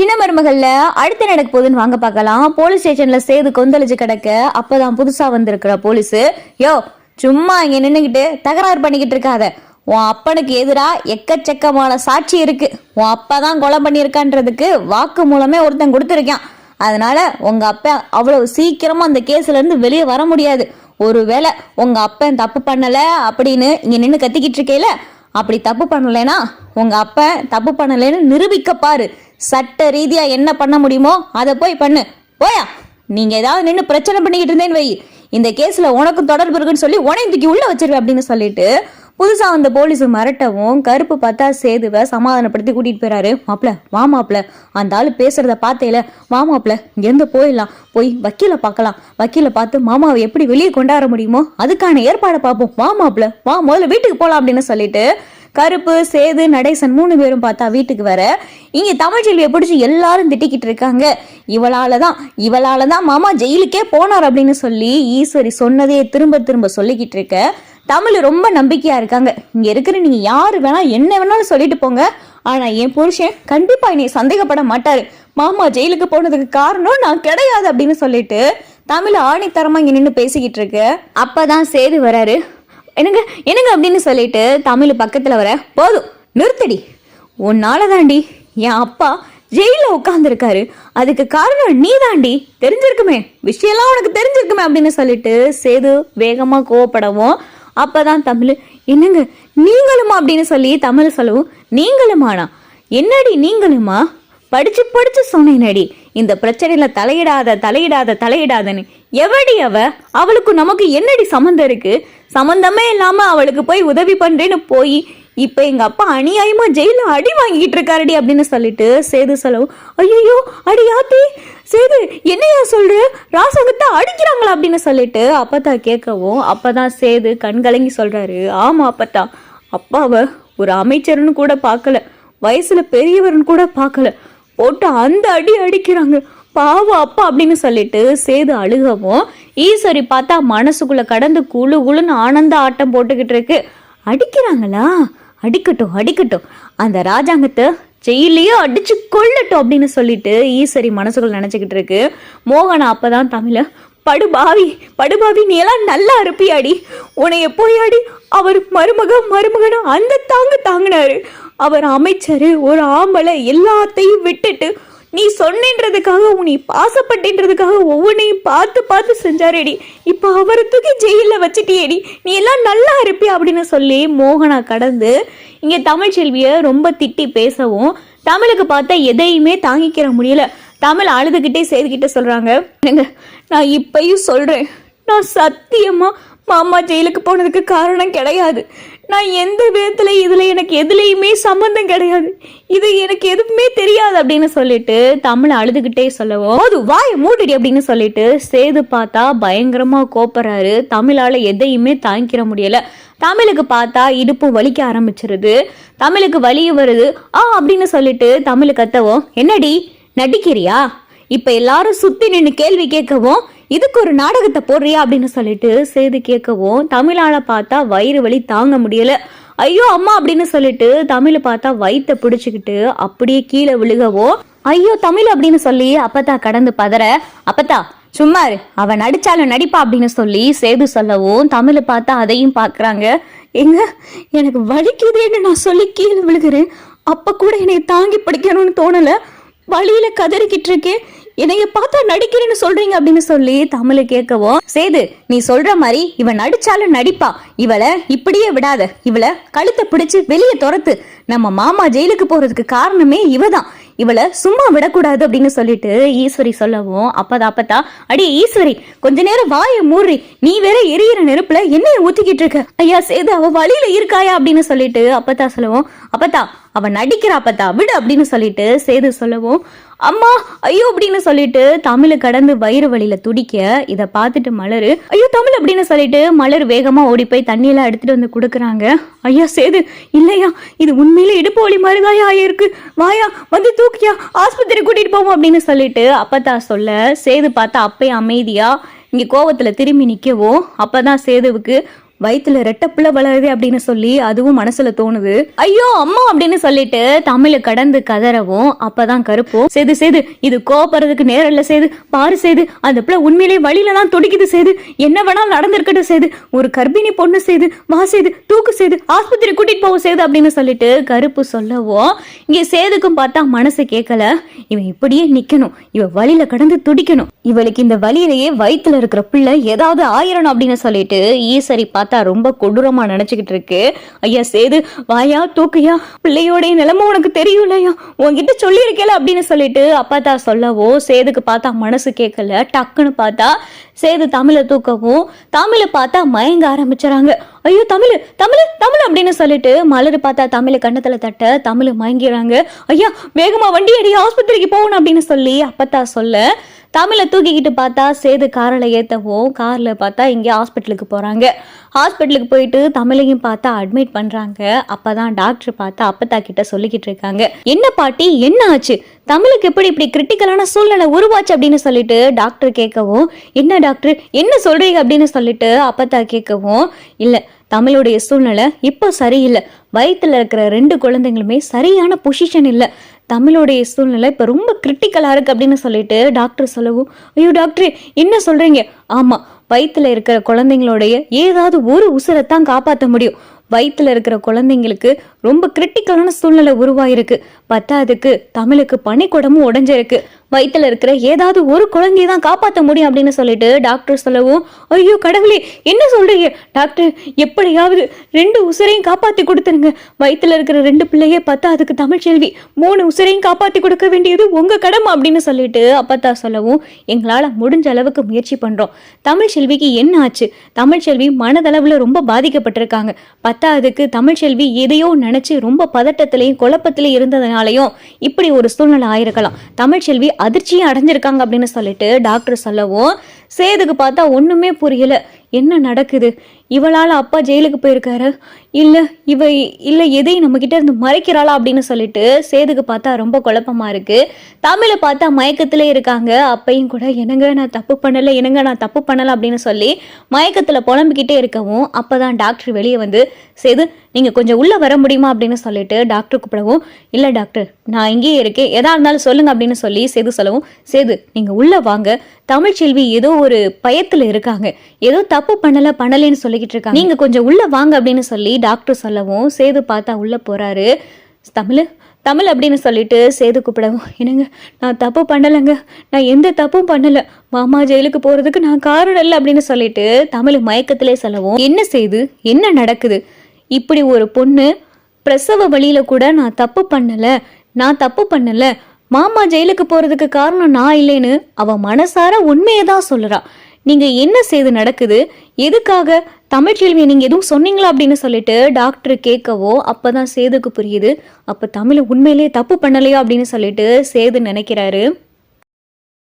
சின்ன மருமகள்ல அடுத்து நடக்க போகுதுன்னு வாங்க பார்க்கலாம். போலீஸ் ஸ்டேஷன்ல சேது கொந்தளிச்சு கிடக்க அப்பதான் புதுசா வந்திருக்கிற போலீஸ், யோ சும்மா இங்க நின்னுகிட்டு தகராறு பண்ணிக்கிட்டு இருக்காத, உன் அப்பனுக்கு எதிரா எக்கச்சக்கமான சாட்சி இருக்கு, உன் அப்பதான் கொலை பண்ணியிருக்கான்றதுக்கு வாக்கு மூலமே ஒருத்தன் கொடுத்துருக்கான். அதனால உங்க அப்பா அவ்வளவு சீக்கிரமா அந்த கேஸ்ல இருந்து வெளியே வர முடியாது. ஒருவேளை உங்க அப்பன் தப்பு பண்ணல அப்படின்னு இங்க நின்று கத்திக்கிட்டு இருக்கேல, அப்படி தப்பு பண்ணலைன்னா உங்க அப்பன் தப்பு பண்ணலைன்னு நிரூபிக்க பாரு. சட்ட ரீதியா என்ன பண்ண முடியுமோ அதை போய் பண்ணு. போயா, நீங்க ஏதாவது நின்று பிரச்சனை பண்ணிக்கிட்டு இருந்தேன்னு வை, இந்த கேஸ்ல உனக்கும் தொடர்பு இருக்குன்னு சொல்லி உனையும் தூக்கி உள்ள வச்சிருவேன் அப்படின்னு சொல்லிட்டு புதுசா வந்த போலீஸ் மிரட்டவும் கருப்பு பார்த்தா சேதுவை சமாதானப்படுத்தி கூட்டிட்டு போயிறாரு. மாப்பிள்ள வா மாப்பிள்ள, அந்த ஆளு பேசுறத பார்த்தேல, வா மாப்பிள்ள இங்கேருந்து போயிடலாம், போய் வக்கீல பார்க்கலாம், வக்கீல பார்த்து மாமாவை எப்படி வெளியே கொண்டாட முடியுமோ அதுக்கான ஏற்பாடை பார்ப்போம், வா மாப்பிள்ள வா, முதல்ல வீட்டுக்கு போலாம் அப்படின்னு சொல்லிட்டு கருப்பு சேது நடேசன் 3 பேரும் பார்த்தா வீட்டுக்கு வர இங்க தமிழ்ச்செல்வியை பிடிச்சி எல்லாரும் திட்டிக்கிட்டு இருக்காங்க. இவளாலதான் மாமா ஜெயிலுக்கே போனார் அப்படின்னு சொல்லி ஈஸ்வரி சொன்னதையே திரும்ப திரும்ப சொல்லிக்கிட்டு இருக்க தமிழ் ரொம்ப நம்பிக்கையா இருக்காங்க. இங்க இருக்கிற நீங்க யாரு வேணா என்ன வேணாலும் சொல்லிட்டு போங்க, ஆனா என் புருஷன் கண்டிப்பா என்னை சந்தேகப்பட மாட்டாரு, மாமா ஜெயிலுக்கு போனதுக்கு காரணம் நான் கிடையாது அப்படின்னு சொல்லிட்டு தமிழ் ஆணித்தரமா இங்க நின்று பேசிக்கிட்டு இருக்கு. அப்பதான் சேது வராரு. என்னங்க அப்படின்னு சொல்லிட்டு தமிழ் பக்கத்துல வர, போதும் நிறுத்தடி, உன்னால தாண்டி என் அப்பா ஜெயில உட்கார்ந்துருக்காரு, அதுக்கு காரணம் நீ தாண்டி, தெரிஞ்சிருக்குமே, விஷயம்லாம் உனக்கு தெரிஞ்சிருக்குமே அப்படின்னு சொல்லிட்டு சேது வேகமா கோவப்படவும் அப்பதான் தமிழ், என்னங்க நீங்களுமா அப்படின்னு சொல்லி தமிழ் சொல்லவும், நீங்களுமானா என்னடி நீங்களுமா, படிச்சு சொன்னேனடி இந்த பிரச்சனையில தலையிடாதன்னு, எவடி அவளுக்கு நமக்கு என்னடி சம்மந்தம் இருக்கு, சம்மந்தமே இல்லாம அவளுக்கு போய் உதவி பண்றேன்னு போய் இப்ப எங்க அப்பா அநியாயமா ஜெயில அடி வாங்கிட்டு இருக்காருடி அப்படின்னு சொல்லிட்டு சேது சொல்லவும், ஐயோ அடி யாத்தி, சேது என்னையா சொல்ற, ராசகத்தை அடிக்கிறாங்களா அப்படின்னு சொல்லிட்டு அப்பத்தா கேட்கவும் அப்பதான் சேது கண்கலங்கி சொல்றாரு, ஆமா அப்பத்தா, அப்பாவை ஒரு அமைச்சர்னு கூட பார்க்கல, வயசுல பெரியவர்னு கூட பார்க்கல, போட்டு அந்த அடி அடிக்கிறாங்க, பாவம் அப்பா அப்படின்னு சொல்லிட்டு சேது அழுகவும் ஈஸ்வரி பார்த்தா மனசுக்குள்ள கடந்து குழு குழுன்னு ஆனந்த ஆட்டம் போட்டுக்கிட்டு இருக்கு. அடிக்கிறாங்களா, அடிக்கட்டும், அந்த ராஜாங்கத்தை ஜெயிலையோ அடிச்சு கொள்ளட்டும் அப்படின்னு சொல்லிட்டு ஈஸ்வரி மனசுக்குள்ள நினைச்சுக்கிட்டு இருக்கு. மோகனா அப்பதான் தமிழ, படுபாவி நீ எல்லாம் நல்லா இருப்பியாடி, உன்னைய போயாடி அவர் மருமகனா அந்த தாங்கினாரு, அவர் அமைச்சரு ஒரு ஆம்பளை எல்லாத்தையும் விட்டுட்டு நீ சொன்னேன்றதுக்காக உன்னை பாசப்பட்டேன்றதுக்காக ஒவ்வொன்னையும் பார்த்து செஞ்சாரேடி, இப்ப அவரை தூக்கி ஜெயில வச்சுட்டியேடி, நீ எல்லாம் நல்லா இருப்பியா அப்படின்னு சொல்லி மோகனா கடந்து இங்க தமிழ்ச்செல்விய ரொம்ப திட்டி பேசவும் தமிழுக்கு பார்த்தா எதையுமே தாங்கிக்கிற முடியல. தமிழ் அழுதுகிட்டே சேதுகிட்ட சொல்றாங்க, நான் இப்பயும் சொல்றேன், நான் சத்தியமா மாமா ஜெயிலுக்கு போனதுக்கு காரணம் கிடையாது, நான் எந்த விதத்துல இதுல எனக்கு எதுலையுமே சம்பந்தம் கிடையாது, இது எனக்கு எதுவுமே தெரியாது அப்படின்னு சொல்லிட்டு தமிழ் அழுதுகிட்டே சொல்லவும், அது வாயை மூடிடி அப்படின்னு சொல்லிட்டு சேது பார்த்தா பயங்கரமா கோப்பறாரு. தமிழால எதையுமே தாங்கிக்கிற முடியல. தமிழுக்கு பார்த்தா இடுப்பு வலிக்க ஆரம்பிச்சிருது, தமிழுக்கு வலி வருது அப்படின்னு சொல்லிட்டு தமிழ் கத்தவும், என்னடி நடிக்கிறியா, இப்ப எல்லாரும் சுத்தி நின்று கேள்வி கேட்கவும் இதுக்கு ஒரு நாடகத்தை போடுறியா அப்படின்னு சொல்லிட்டு சேது கேட்கவும் தமிழால பார்த்தா வயிறு வலி தாங்க முடியல. ஐயோ அம்மா அப்படின்னு சொல்லிட்டு தமிழ் பார்த்தா வயிற்ற பிடிச்சுக்கிட்டு அப்படியே கீழே விழுகவும், ஐயோ தமிழ் அப்படின்னு சொல்லி அப்பத்தா கடந்து பதற, அப்பத்தா சும்மாரு, அவன் நடிச்சாலும் நடிப்பா அப்படின்னு சொல்லி சேது சொல்லவும் தமிழ் பார்த்தா அதையும் பாக்குறாங்க. எனக்கு வலிக்குதுன்னு நான் சொல்லி கீழே விழுகிறேன், அப்ப கூட என்னை தாங்கி பிடிக்கணும்னு தோணல, வழியில கதறிக்கிட்டு இருக்கேன், என்னைய பார்த்தா நடிக்கிறேன்னு சொல்றீங்க அப்படின்னு சொல்லி தமிழ் கேட்கவும், சேது நீ சொல்ற மாதிரி இவன் நடிச்சாலும் நடிப்பா, இவளை இப்படியே விடாத, இவளை கழுத்தை பிடிச்சு வெளியே துரத்து, நம்ம மாமா ஜெயிலுக்கு போறதுக்கு காரணமே இவதான், இவளை சும்மா விடக்கூடாது அப்படின்னு சொல்லிட்டு ஈஸ்வரி சொல்லவும், அப்பத்தா அடி ஈஸ்வரி கொஞ்ச நேரம் வாயை மூறி, நீ வேற எரியிற நெருப்புல என்னைய ஊத்திக்கிட்டு இருக்க, ஐயா சேது அவ வழியில இருக்காயா அப்படின்னு சொல்லிட்டு அப்பத்தா சொல்லவும், அப்பத்தா அவன் நடிக்கிறா அப்பத்தா விடு அப்படின்னு சொல்லிட்டு சேது சொல்லவும், அம்மா ஐயோ அப்படின்னு சொல்லிட்டு தமிழ் கடந்து வயிறு வலியில துடிக்க இதை பார்த்துட்டு மலரு, ஐயோ தமிழ் அப்படின்னு சொல்லிட்டு மலர் வேகமா ஓடி போய் தண்ணியெல்லாம் எடுத்துட்டு வந்து கொடுக்குறாங்க. ஐயா சேது இல்லையா, இது உண்மையில இடுப்பு வலி மாதிரிதாயா ஆயிருக்கு, வாயா வந்து தூக்கியா ஆஸ்பத்திரி கூட்டிட்டு போவோம் அப்படின்னு சொல்லிட்டு அப்பத்தா சொல்ல சேது பார்த்தா அப்பயே அமைதியா இங்க கோவத்துல திரும்பி நிக்கவும் அப்பதான் சேதுவுக்கு, வயித்துல ரெட்ட பிள்ளை வளருது அப்படின்னு சொல்லி அதுவும் மனசுல தோணுது. ஐயோ அம்மா அப்படின்னு சொல்லிட்டு தமிழ கடந்து கதறவும் அப்பதான் கருப்பு சேது சேது இது கோபப்படுறதுக்கு நேரம் இல்ல சேது, பாரு சேது அந்த பிள்ளை உண்மையிலேயே வழியில தான் துடிக்குது சேது, என்ன வேணாலும் நடந்திருக்கட்டும் சேது, ஒரு கர்ப்பிணி பொண்ணு சேது, வா சேது தூக்கு சேது, ஆஸ்பத்திரி கூட்டிட்டு போவோம் சேது அப்படின்னு சொல்லிட்டு கருப்பு சொல்லவும் இங்க சேதுக்கும் பார்த்தா மனசு கேட்கல. இவன் இப்படியே நிக்கணும், இவ வழியில கடந்து துடிக்கணும், இவளுக்கு இந்த வழியிலேயே வயிற்றுல இருக்கிற பிள்ளை ஏதாவது ஆயிரணும் அப்படின்னு சொல்லிட்டு ஈஸ்வரி பார்த்தா ரொம்ப கொடூரமா நினைச்சுக்கிட்டு இருக்கு. ஐயா சேது வாயா தூக்கையா, பிள்ளையோடைய நிலைமை உனக்கு தெரியலையா, உன்கிட்ட சொல்லியிருக்கல அப்படின்னு சொல்லிட்டு அப்பா சொல்லவோ சேதுக்கு பார்த்தா மனசு கேட்கல. டக்குன்னு பார்த்தா சேது தமிழ தூக்கவும் தமிழ பார்த்தா மயங்க ஆரம்பிச்சாங்க. ஐயோ தமிழ் தமிழ் தமிழ் அப்படின்னு சொல்லிட்டு மலர் பார்த்தா தமிழ கண்ணத்துல தட்ட தமிழ் மயங்கிறாங்க. ஐயா வேகமா வண்டி அடி, ஆஸ்பத்திரிக்கு போகணும் அப்படின்னு சொல்லி அப்பத்தா சொல்ல தமிழை தூக்கிக்கிட்டு பார்த்தா சேது காரில் ஏற்றவும் காரில் பார்த்தா இங்கே ஹாஸ்பிட்டலுக்கு போகிறாங்க. ஹாஸ்பிட்டலுக்கு போயிட்டு தமிழையும் பார்த்தா அட்மிட் பண்ணுறாங்க. அப்போ தான் டாக்டர் பார்த்தா அப்பத்தா கிட்ட சொல்லிக்கிட்டு இருக்காங்க, என்ன பாட்டி என்ன ஆச்சு, தமிழுக்கு எப்படி இப்படி கிரிட்டிக்கலான சூழ்நிலை உருவாச்சு அப்படின்னு சொல்லிட்டு டாக்டர் கேட்கவும், என்ன டாக்டர் என்ன சொல்றீங்க அப்படின்னு சொல்லிட்டு அப்பத்தா கேட்கவும், இல்லை தமிழுடைய சூழ்நிலை இப்போ சரியில்லை, வயிற்றுல இருக்கிற 2 குழந்தைங்களுமே சரியான பொசிஷன் இல்லை, தமிழுடைய சூழ்நிலை இப்போ ரொம்ப கிரிட்டிக்கலாக இருக்குது அப்படின்னு சொல்லிட்டு டாக்டர் சொல்லவும், ஐயோ டாக்டர் என்ன சொல்கிறீங்க, ஆமாம் வயிற்றுல இருக்கிற குழந்தைங்களுடைய ஏதாவது ஒரு உசுரைத்தான் காப்பாற்ற முடியும், வயிற்றுல இருக்கிற குழந்தைங்களுக்கு ரொம்ப கிரிட்டிக்கலான சூழ்நிலை உருவாயிருக்கு, பத்தாவதுக்கு தமிழுக்கு பனிக்குடமும் உடைஞ்சிருக்கு, வயிற்றுல இருக்கிற ஏதாவது ஒரு குழந்தையை தான் காப்பாற்ற முடியும் அப்படின்னு சொல்லிட்டு டாக்டர் சொல்லவும், ஐயோ கடவுளே என்ன சொல்றீங்க டாக்டர், எப்படியாவது 2 உசுரையும் காப்பாற்றி கொடுத்துருங்க, வயிற்றுல இருக்கிற 2 பிள்ளையே பார்த்தா அதுக்கு தமிழ்ச்செல்வி 3 உசுரையும் காப்பாற்றி கொடுக்க வேண்டியது உங்க கடமை அப்படின்னு சொல்லிட்டு அப்பத்தா சொல்லவும், எங்களால் முடிஞ்ச அளவுக்கு முயற்சி பண்றோம், தமிழ்ச்செல்விக்கு என்ன ஆச்சு, தமிழ்ச்செல்வி மனதளவுல ரொம்ப பாதிக்கப்பட்டிருக்காங்க, பத்தாவதுக்கு தமிழ்ச்செல்வி எதையோ நினைச்சு ரொம்ப பதட்டத்திலையும் குழப்பத்திலையும் இருந்ததுனாலையும் இப்படி ஒரு சூழ்நிலை ஆயிருக்கலாம், தமிழ்ச்செல்வி அதிர்ச்சியும் அடைஞ்சிருக்காங்க அப்படின்னு சொல்லிட்டு டாக்டர் சொல்லவும் சேதுக்கு பார்த்தா ஒண்ணுமே புரியல, என்ன நடக்குது, இவளால அப்பா ஜெயிலுக்கு போயிருக்காரு, இல்ல எதையும் நம்ம கிட்ட இருந்து மறைக்கிறாளா அப்படின்னு சொல்லிட்டு சேதுக்கு பார்த்தா ரொம்ப குழப்பமா இருக்கு. தமிழை பார்த்தா மயக்கத்திலே இருக்காங்க. அப்பையும் கூட என்னங்க நான் தப்பு பண்ணல அப்படின்னு சொல்லி மயக்கத்துல புலம்பிக்கிட்டே இருக்கவும் அப்பதான் டாக்டர் வெளியே வந்து, சேது நீங்க கொஞ்சம் உள்ள வர முடியுமா அப்படின்னு சொல்லிட்டு டாக்டர் கூப்பிடவும், இல்ல டாக்டர் நான் இங்கேயே இருக்கேன், எதா இருந்தாலும் சொல்லுங்க அப்படின்னு சொல்லி சேது சொல்லவும், சேது நீங்க உள்ள வாங்க, தமிழ்ச்செல்வி ஏதோ ஒரு பயத்துல இருக்காங்க, ஏதோ தப்பு பண்ணலன்னு சொல்லிக்கிட்டு இருக்காங்க, நீங்க கொஞ்சம் உள்ள வாங்க அப்படின்னு சொல்லி டாக்டர் சொல்லவும் சேது பார்த்தா உள்ள போறாரு. தமிழ் அப்படின்னு சொல்லிட்டு சேது கூப்பிடவும், என்னங்க நான் தப்பு பண்ணலைங்க, நான் எந்த தப்பும் பண்ணல, மாமா ஜெயிலுக்கு போறதுக்கு நான் காரணம் இல்லை அப்படின்னு சொல்லிட்டு தமிழ் மயக்கத்திலே சொல்லவும், என்ன செய்து என்ன நடக்குது, இப்படி ஒரு பொண்ணு பிரசவ வழியில கூட நான் தப்பு பண்ணல மாமா ஜெயிலுக்கு போறதுக்கு காரணம் நான் இல்லைன்னு அவ மனசார உண்மையை தான் சொல்லுறா, நீங்க என்ன செய்து நடக்குது, எதுக்காக தமிழ்ச்செல்வி நீங்க எதுவும் சொன்னீங்களா அப்படின்னு சொல்லிட்டு டாக்டர் கேட்கவோ அப்பதான் சேதுக்கு புரியுது, அப்ப தமிழ் உண்மையிலேயே தப்பு பண்ணலையோ அப்படின்னு சொல்லிட்டு சேது நினைக்கிறாரு.